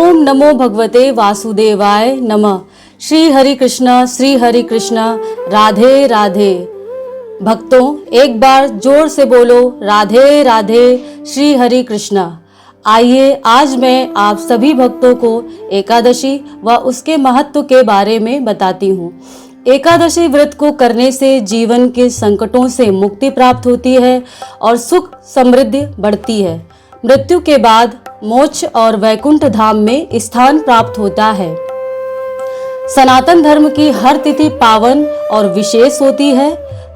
ओम नमो भगवते वासुदेवाय नमः। श्री हरि कृष्ण राधे राधे। भक्तों, एक बार जोर से बोलो राधे राधे श्री हरि कृष्ण। आइए आज मैं आप सभी भक्तों को एकादशी व उसके महत्व के बारे में बताती हूँ। एकादशी व्रत को करने से जीवन के संकटों से मुक्ति प्राप्त होती है और सुख समृद्धि बढ़ती है। मृत्यु के बाद मोक्ष और वैकुंठ धाम में स्थान प्राप्त होता है। सनातन धर्म की हर तिथि पावन और विशेष होती है।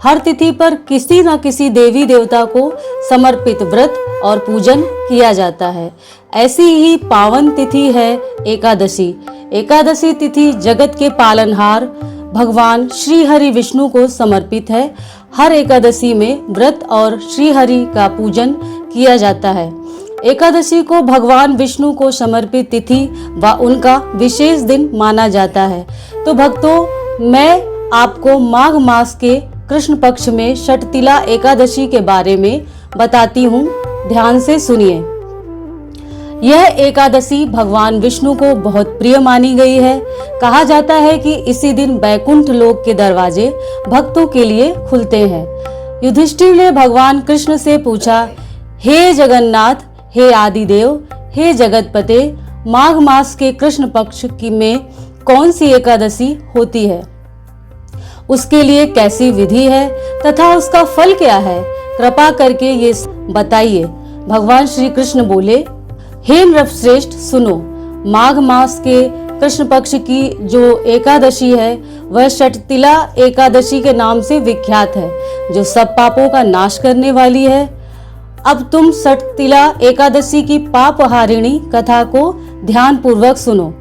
हर तिथि पर किसी न किसी देवी देवता को समर्पित व्रत और पूजन किया जाता है। ऐसी ही पावन तिथि है एकादशी। एकादशी तिथि जगत के पालनहार भगवान श्री हरि विष्णु को समर्पित है। हर एकादशी में व्रत और श्री हरि का पूजन किया जाता है। एकादशी को भगवान विष्णु को समर्पित तिथि व उनका विशेष दिन माना जाता है। तो भक्तों, मैं आपको माघ मास के कृष्ण पक्ष में षटतिला एकादशी के बारे में बताती हूँ। ध्यान से सुनिए। यह एकादशी भगवान विष्णु को बहुत प्रिय मानी गई है। कहा जाता है कि इसी दिन बैकुंठ लोक के दरवाजे भक्तों के लिए खुलते हैं। युधिष्ठिर ने भगवान कृष्ण से पूछा, हे जगन्नाथ, हे आदिदेव, हे जगतपते, माघ मास के कृष्ण पक्ष की में कौन सी एकादशी होती है? उसके लिए कैसी विधि है तथा उसका फल क्या है? कृपा करके ये बताइए। भगवान श्री कृष्ण बोले, हे नृपश्रेष्ठ, सुनो। माघ मास के कृष्ण पक्ष की जो एकादशी है वह षटतिला एकादशी के नाम से विख्यात है, जो सब पापों का नाश करने वाली है। अब तुम षटतिला एकादशी की पापहारिणी कथा को ध्यान पूर्वक सुनो।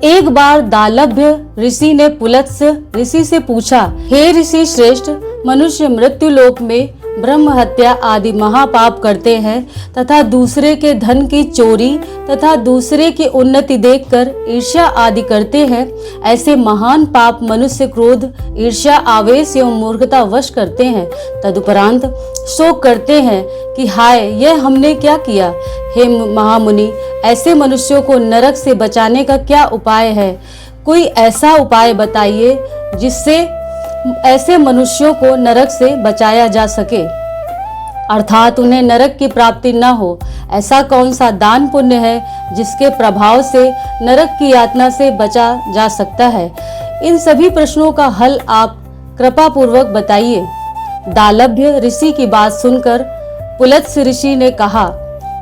एक बार दालभ्य ऋषि ने पुलत्स्य ऋषि से पूछा, हे ऋषि श्रेष्ठ, मनुष्य मृत्यु लोक में ब्रह्म हत्या आदि महापाप करते हैं तथा दूसरे के धन की चोरी तथा दूसरे की उन्नति देखकर ईर्ष्या आदि करते हैं। ऐसे महान पाप मनुष्य क्रोध, ईर्ष्या, आवेश एवं मूर्खता वश करते हैं। तदुपरांत शोक करते हैं कि हाय, यह हमने क्या किया। हे महामुनि, ऐसे मनुष्यों को नरक से बचाने का क्या उपाय है? कोई ऐसा उपाय बताइए जिससे ऐसे मनुष्यों को नरक से बचाया जा सके, अर्थात उन्हें नरक की प्राप्ति न हो। ऐसा कौन सा दान पुण्य है जिसके प्रभाव से नरक की यातना से बचा जा सकता है? इन सभी प्रश्नों का हल आप कृपा पूर्वक बताइए। दालभ्य ऋषि की बात सुनकर पुलत्स्य ऋषि ने कहा,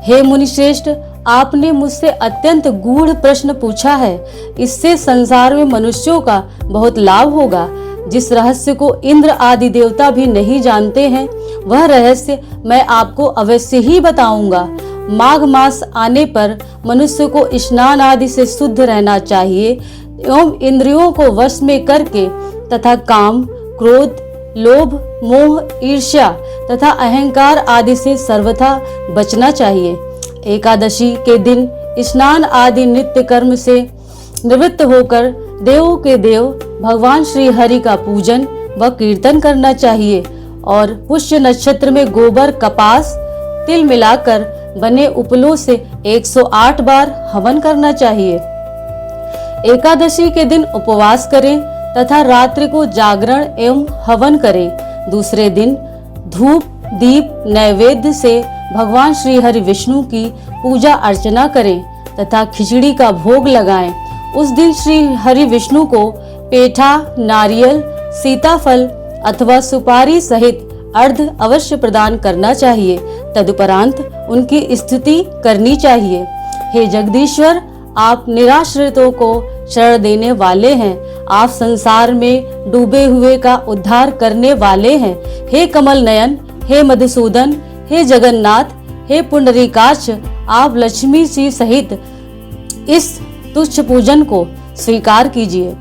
हे मुनिश्रेष्ठ, आपने मुझसे अत्यंत गूढ़ प्रश्न पूछा है। इससे संसार में मनुष्यों का बहुत लाभ होगा। जिस रहस्य को इंद्र आदि देवता भी नहीं जानते हैं, वह रहस्य मैं आपको अवश्य ही बताऊंगा। माघ मास आने पर मनुष्य को स्नान आदि से शुद्ध रहना चाहिए एवं इंद्रियों को वश में करके तथा काम, क्रोध, लोभ, मोह, ईर्ष्या तथा अहंकार आदि से सर्वथा बचना चाहिए। एकादशी के दिन स्नान आदि नित्य कर्म से निवृत्त होकर देवों के देव भगवान श्री हरि का पूजन व कीर्तन करना चाहिए और पुष्य नक्षत्र में गोबर, कपास, तिल मिलाकर बने उपलों से 108 बार हवन करना चाहिए। एकादशी के दिन उपवास करें तथा रात्रि को जागरण एवं हवन करें। दूसरे दिन धूप, दीप, नैवेद्य से भगवान श्री हरि विष्णु की पूजा अर्चना करें तथा खिचड़ी का भोग लगाएं। उस दिन श्री हरि विष्णु को पेठा, नारियल, सीताफल अथवा सुपारी सहित अर्घ्य अवश्य प्रदान करना चाहिए। तदुपरांत उनकी स्तुति करनी चाहिए। हे जगदीश्वर, आप निराश्रितों को शरण देने वाले हैं। आप संसार में डूबे हुए का उद्धार करने वाले हैं। हे कमल नयन, हे मधुसूदन, हे जगन्नाथ, हे पुंडरीकाक्ष, आप लक्ष्मी जी सहित इस तुच्छ पूजन को स्वीकार कीजिए।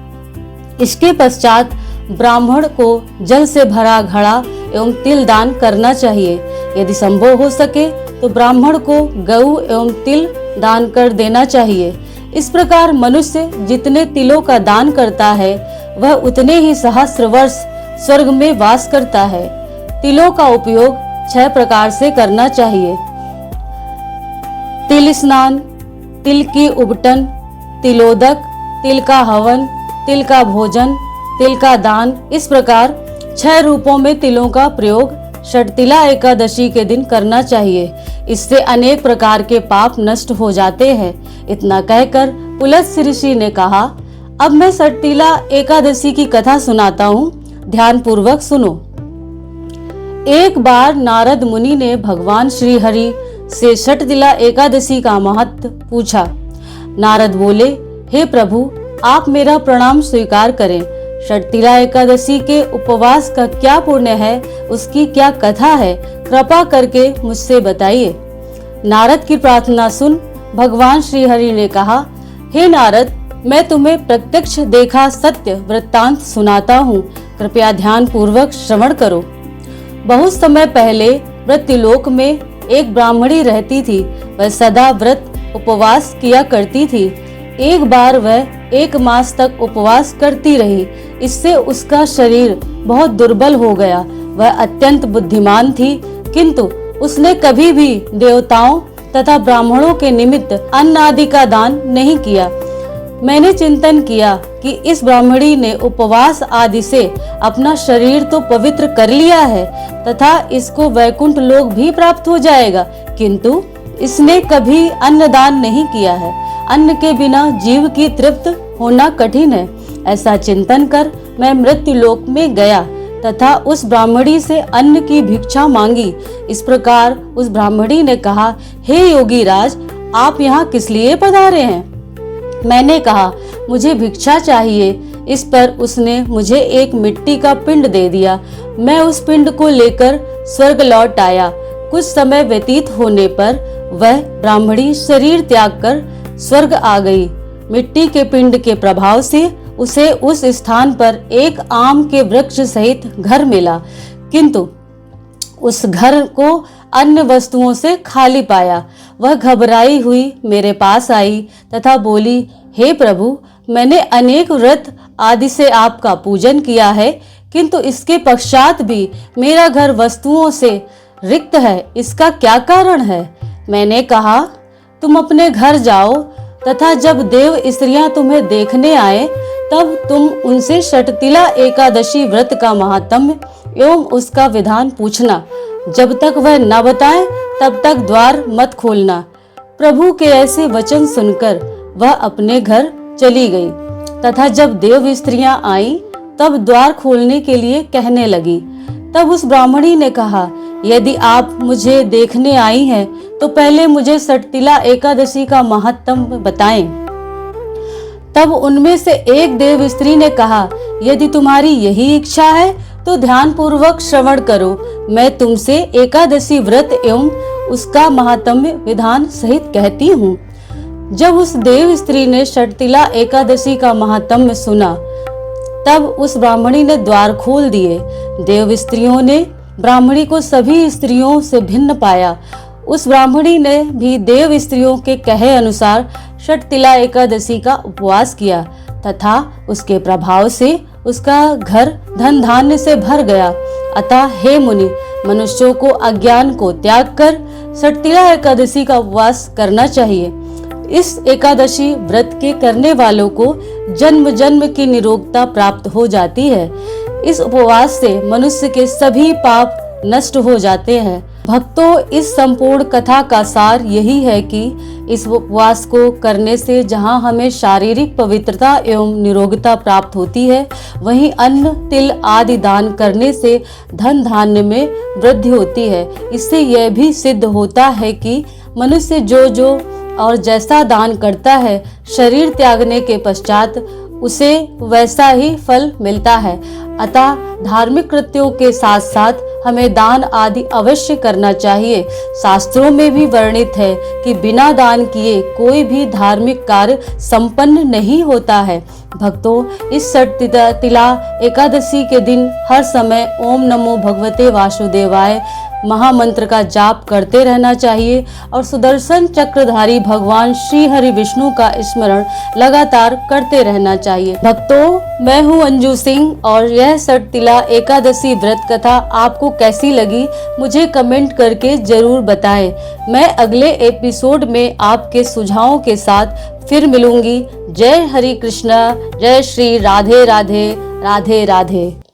इसके पश्चात ब्राह्मण को जल से भरा घड़ा एवं तिल दान करना चाहिए। यदि संभव हो सके तो ब्राह्मण को गऊ एवं तिल दान कर देना चाहिए। इस प्रकार मनुष्य जितने तिलों का दान करता है वह उतने ही सहस्र वर्ष स्वर्ग में वास करता है। तिलों का उपयोग 6 प्रकार से करना चाहिए। तिल स्नान, तिल की उबटन, तिलोदक, तिल का हवन, तिल का भोजन, तिल का दान, इस प्रकार 6 रूपों में तिलों का प्रयोग षटतिला एकादशी के दिन करना चाहिए। इससे अनेक प्रकार के पाप नष्ट हो जाते हैं। इतना कहकर पुलत्स्य ऋषि ने कहा, अब मैं षटतिला एकादशी की कथा सुनाता हूँ, ध्यान पूर्वक सुनो। एक बार नारद मुनि ने भगवान श्री हरि से षटतिला एकादशी का महत्व पूछा। नारद बोले, हे प्रभु, आप मेरा प्रणाम स्वीकार करें। षटतिला एकादशी के उपवास का क्या पुण्य है, उसकी क्या कथा है, कृपा करके मुझसे बताइए। नारद की प्रार्थना सुन भगवान श्री हरि ने कहा, हे नारद, मैं तुम्हें प्रत्यक्ष देखा सत्य वृत्तांत सुनाता हूँ, कृपया ध्यान पूर्वक श्रवण करो। बहुत समय पहले मृत्युलोक में एक ब्राह्मणी रहती थी। वह सदा व्रत उपवास किया करती थी। एक बार वह 1 मास तक उपवास करती रही। इससे उसका शरीर बहुत दुर्बल हो गया। वह अत्यंत बुद्धिमान थी, किंतु उसने कभी भी देवताओं तथा ब्राह्मणों के निमित्त अन्न आदि का दान नहीं किया। मैंने चिंतन किया कि इस ब्राह्मणी ने उपवास आदि से अपना शरीर तो पवित्र कर लिया है तथा इसको वैकुंठ लोक भी प्राप्त हो जाएगा, किंतु इसने कभी अन्नदान नहीं किया है। अन्न के बिना जीव की तृप्त होना कठिन है। ऐसा चिंतन कर मैं मृत्यु लोक में गया तथा उस ब्राह्मणी से अन्न की भिक्षा मांगी। इस प्रकार उस ब्राह्मणी ने कहा, हे योगी राज, आप यहाँ किस लिए पधारे हैं? मैंने कहा, मुझे भिक्षा चाहिए। इस पर उसने मुझे एक मिट्टी का पिंड दे दिया। मैं उस पिंड को लेकर स्वर्ग लौट आया। कुछ समय व्यतीत होने पर वह ब्राह्मणी शरीर त्याग कर स्वर्ग आ गई। मिट्टी के पिंड के प्रभाव से उसे उस स्थान पर एक आम के वृक्ष सहित घर मिला, किंतु उस घर को अन्य वस्तुओं से खाली पाया। वह घबराई हुई मेरे पास आई तथा बोली, हे प्रभु, मैंने अनेक व्रत आदि से आपका पूजन किया है, किंतु इसके पश्चात भी मेरा घर वस्तुओं से रिक्त है। इसका क्या कारण है? मैंने कहा, तुम अपने घर जाओ तथा जब देव स्त्रियां तुम्हें देखने आए तब तुम उनसे षटतिला एकादशी व्रत का महात्म्य एवं उसका विधान पूछना। जब तक वह न बताए तब तक द्वार मत खोलना। प्रभु के ऐसे वचन सुनकर वह अपने घर चली गई तथा जब देव स्त्रियां आईं तब द्वार खोलने के लिए कहने लगी। तब उस ब्राह्मणी ने कहा, यदि आप मुझे देखने आई हैं तो पहले मुझे षटतिला एकादशी का महात्म्य बताएं। तब उनमें से एक देव स्त्री ने कहा, यदि तुम्हारी यही इच्छा है तो ध्यान पूर्वक श्रवण करो। मैं तुमसे एकादशी व्रत एवं उसका महात्म्य विधान सहित कहती हूँ। जब उस देव स्त्री ने षटतिला एकादशी का महात्म्य सुना तब उस ब्राह्मणी ने द्वार खोल दिए। देव स्त्रियों ने ब्राह्मणी को सभी स्त्रियों से भिन्न पाया। उस ब्राह्मणी ने भी देव स्त्रियों के कहे अनुसार षटतिला एकादशी का उपवास किया तथा उसके प्रभाव से उसका घर धन धान्य से भर गया। अतः हे मुनि, मनुष्यों को अज्ञान को त्याग कर षटतिला एकादशी का उपवास करना चाहिए। इस एकादशी व्रत के करने वालों को जन्म जन्म की निरोगता प्राप्त हो जाती है। इस उपवास से मनुष्य के सभी पाप नष्ट हो जाते हैं। भक्तों, इस संपूर्ण कथा का सार यही है कि इस उपवास को करने से जहाँ हमें शारीरिक पवित्रता एवं निरोगता प्राप्त होती है, वहीं अन्न तिल आदि दान करने से धन धान्य में वृद्धि होती है। इससे यह भी सिद्ध होता है कि मनुष्य जो और जैसा दान करता है, शरीर त्यागने के पश्चात उसे वैसा ही फल मिलता है। अतः धार्मिक कृत्यों के साथ साथ हमें दान आदि अवश्य करना चाहिए। शास्त्रों में भी वर्णित है कि बिना दान किए कोई भी धार्मिक कार्य संपन्न नहीं होता है। भक्तों, इस षटतिला एकादशी के दिन हर समय ओम नमो भगवते वासुदेवाय महामंत्र का जाप करते रहना चाहिए और सुदर्शन चक्रधारी भगवान श्री हरि विष्णु का स्मरण लगातार करते रहना चाहिए। भक्तों, मैं हूँ अंजू सिंह और यह सटतिला एकादशी व्रत कथा आपको कैसी लगी मुझे कमेंट करके जरूर बताएं। मैं अगले एपिसोड में आपके सुझावों के साथ फिर मिलूंगी। जय हरि कृष्णा, जय श्री राधे राधे, राधे राधे।